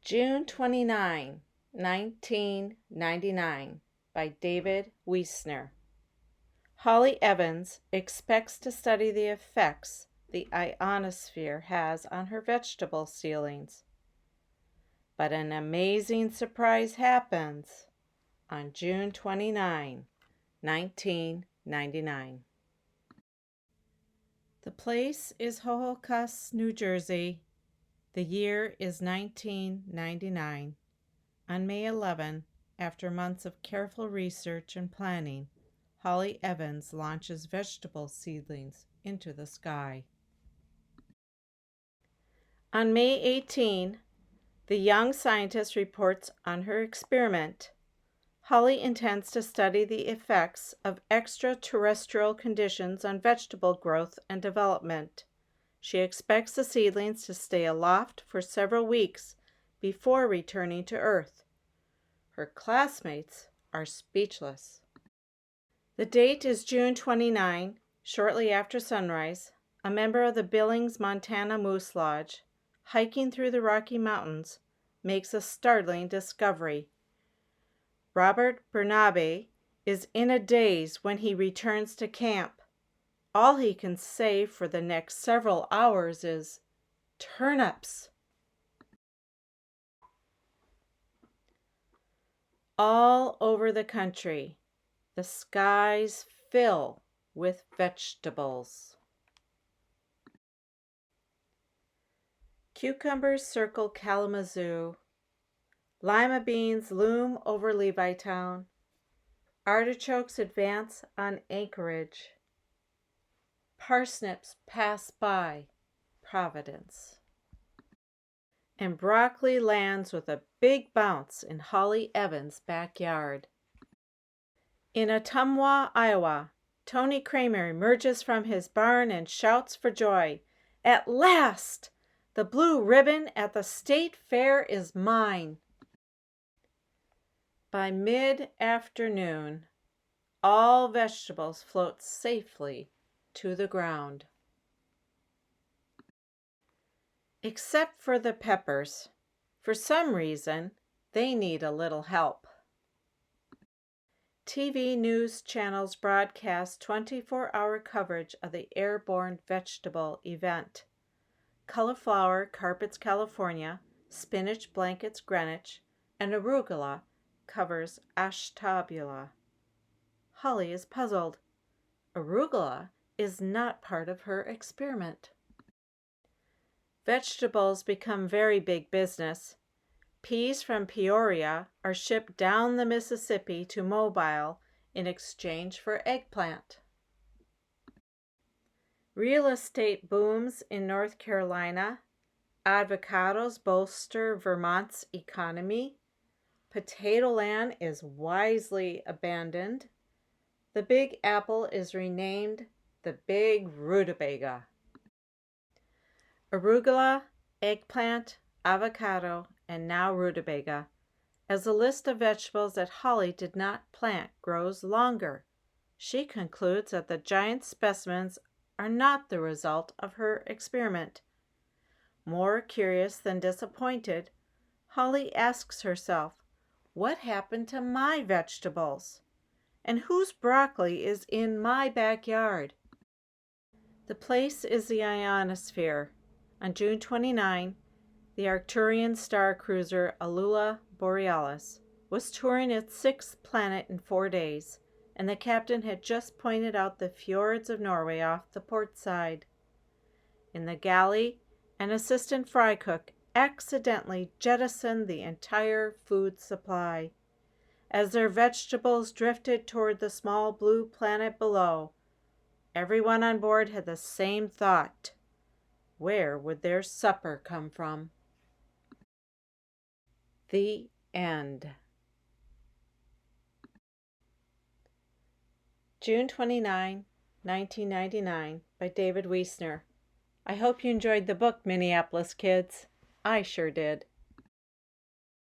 June 29, 1999 by David Wiesner. Holly Evans expects to study the effects the ionosphere has on her vegetable seedlings. But an amazing surprise happens on June 29, 1999. The place is Hohokus, New Jersey. The year is 1999. On May 11, after months of careful research and planning, Holly Evans launches vegetable seedlings into the sky. On May 18, the young scientist reports on her experiment. Holly intends to study the effects of extraterrestrial conditions on vegetable growth and development. She expects the seedlings to stay aloft for several weeks before returning to Earth. Her classmates are speechless. The date is June 29. Shortly after sunrise, a member of the Billings, Montana Moose Lodge, hiking through the Rocky Mountains, makes a startling discovery. Robert Bernabe is in a daze when he returns to camp. All he can say for the next several hours is, "Turnips." All over the country, the skies fill with vegetables. Cucumbers circle Kalamazoo. Lima beans loom over Levittown. Artichokes advance on Anchorage. Parsnips pass by Providence. And broccoli lands with a big bounce in Holly Evans' backyard. In Ottumwa, Iowa, Tony Kramer emerges from his barn and shouts for joy. "At last! The blue ribbon at the state fair is mine." By mid-afternoon, all vegetables float safely to the ground. Except for the peppers. For some reason, they need a little help. TV news channels broadcast 24-hour coverage of the airborne vegetable event. Cauliflower carpets California, spinach blankets Greenwich, and arugula covers Ashtabula. Holly is puzzled. Arugula is not part of her experiment. Vegetables become very big business. Peas from Peoria are shipped down the Mississippi to Mobile in exchange for eggplant. Real estate booms in North Carolina. Avocados bolster Vermont's economy. Potato land is wisely abandoned. The Big Apple is renamed the Big Rutabaga. Arugula, eggplant, avocado, and now rutabaga, as the list of vegetables that Holly did not plant grows longer. She concludes that the giant specimens are not the result of her experiment. More curious than disappointed, Holly asks herself, what happened to my vegetables? And whose broccoli is in my backyard? The place is the ionosphere. On June 29, the Arcturian star cruiser Alula Borealis was touring its sixth planet in 4 days, and the captain had just pointed out the fjords of Norway off the port side. In the galley, an assistant fry cook accidentally jettisoned the entire food supply. As their vegetables drifted toward the small blue planet below, everyone on board had the same thought. Where would their supper come from? The end. June 29, 1999 by David Wiesner. I hope you enjoyed the book, Minneapolis kids. I sure did.